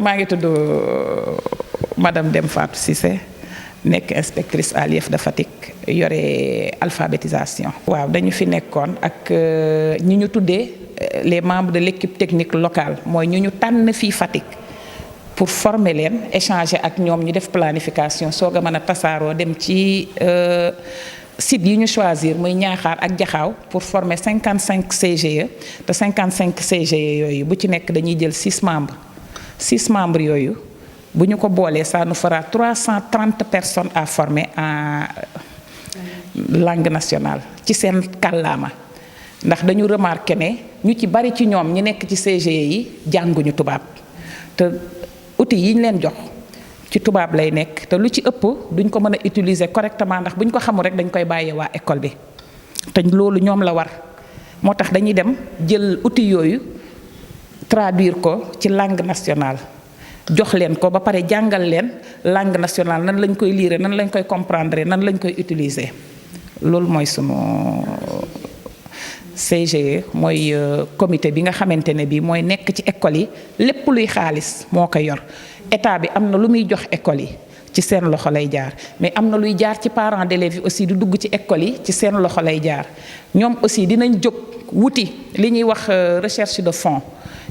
maa ngi tudd madame Deme Fatou Cissé nekk inspectrice à l'IEF de Fatick yore alphabétisation. waaw dañu fi nekkoon ak ñi ñu tuddee les membres de l'équipe technique locale mooy ñu tànn fii Fatick pour former leen échanger ak ñoom ñu def planification soog a mën a tasaaroo dem ci site yi ñu choisir muy Ñaaxaar ak Jaxaaw pour former 55 CGE te 55 CGE yooyu bu ci nekk dañuy jël 6 membres 6 membres yooyu bu ñu ko boolee ça nous fera 330 personnes à former en langue nationale ci seen kàllaama ndax dañu remarqué ne ñu ci bari ci ñoom ñi nekk ci CGE yi jànguñu tubaab te outils yi ñu leen jox ci tubaab lay nekk te lu ci ëpp duñ ko mën a utiliser correctement ndax buñ ko xamul rek dañ koy bàyyee waa école bi te loolu ñoom la war moo tax dañuy dem jël outils yooyu traduire ko ci langue nationale jox leen ko ba pare jàngal leen langue nationale nan lañ koy lire nan lañ koy comprendre nan lañ koy utiliser loolu mooy sunu CGE mooy comité bi nga xamante ne bii mooy nekk ci école yi lépp luy xaalis moo ko yor état bi am na lu muy jox école yi ci seen loxo lay jaar mais am na luy jaar ci parents d'élèves yi aussi du dugg ci école yi ci seen loxo lay jaar ñoom aussi dinañ jóg wuti li ñuy wax recherche de fonds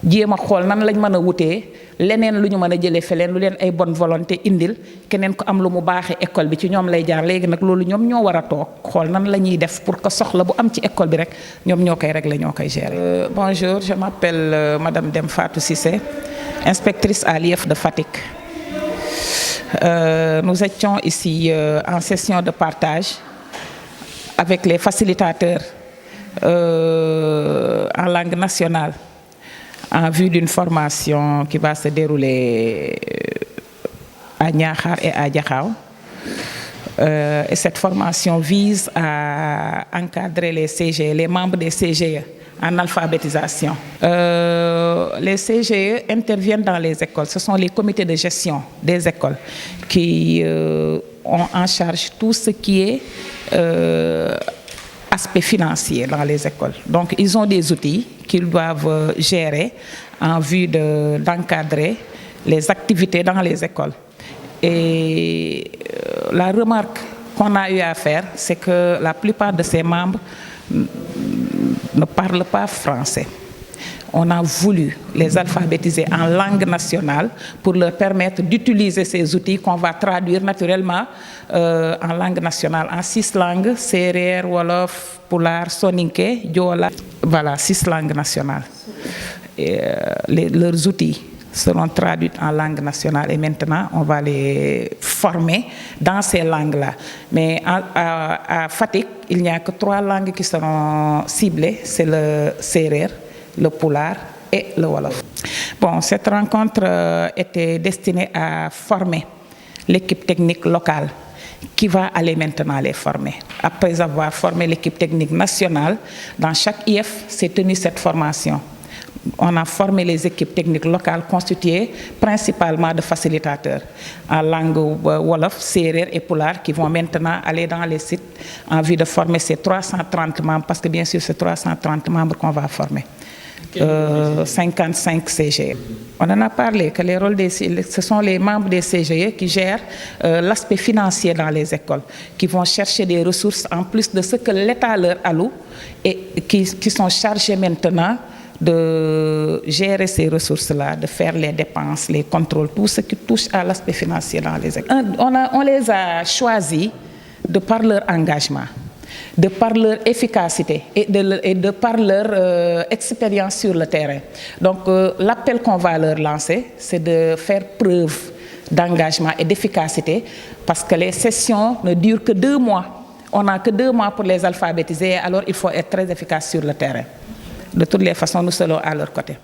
jéem a xool nan lañ mën a wutee leneen lu ñu mën a jëlee feleen lu leen ay bonne volonté indil keneen ko am lu mu baaxee école bi ci ñoom lay jaar léegi nag loolu ñoom ñoo war a toog xool nan la ñuy def pour que soxla bu am ci école bi rek ñoom ñoo koy régler ñoo koy gérer. Bonjour, je m'appelle madame Deme Fatou Cissé, inspectrice à l'IEF de Fatick. Nous étions ici en session de partage avec les facilitateurs en langue nationale en vue d'une formation qui va se dérouler à Niakhar et à Diakhao. Et cette formation vise à encadrer les CGE, les membres des CGE en alphabétisation. Les CGE interviennent dans les écoles. Ce sont les comités de gestion des écoles qui ont en charge tout ce qui est aspect financier dans les écoles. Donc, ils ont des outils qu'ils doivent gérer en vue d'encadrer les activités dans les écoles. Et la remarque qu'on a eu à faire, c'est que la plupart de ces membres ne parlent pas français. On a voulu les alphabétiser en langue nationale pour leur permettre d'utiliser ces outils qu'on va traduire naturellement en langue nationale, en 6 langues, Serer, Wolof, Pulaar, Soninké, Joola. Voilà, 6 langues nationales. Et, leurs outils seront traduits en langue nationale et maintenant on va les former dans ces langues-là. Mais à Fatick, il n'y a que 3 langues qui seront ciblées, c'est le Serer, le Pulaar et le Wolof. Bon, cette rencontre était destinée à former l'équipe technique locale qui va aller maintenant les former. Après avoir formé l'équipe technique nationale, dans chaque IEF s'est tenue cette formation. On a formé les équipes techniques locales constituées principalement de facilitateurs en langue Wolof, Serer et Pulaar qui vont maintenant aller dans les sites en vue de former ces 330 membres, parce que bien sûr c'est 330 membres qu'on va former. 55 CGE. On en a parlé que les rôles ce sont les membres des CGE qui gèrent l'aspect financier dans les écoles, qui vont chercher des ressources en plus de ce que l'État leur alloue et qui sont chargés maintenant de gérer ces ressources-là, de faire les dépenses, les contrôles, tout ce qui touche à l'aspect financier dans les écoles. On les a choisis de par leur engagement, de par leur efficacité et de par leur expérience sur le terrain. Donc l'appel qu'on va leur lancer, c'est de faire preuve d'engagement et d'efficacité parce que les sessions ne durent que 2 mois. On n'a que 2 mois pour les alphabétiser, alors il faut être très efficace sur le terrain. De toutes les façons, nous serons à leur côté.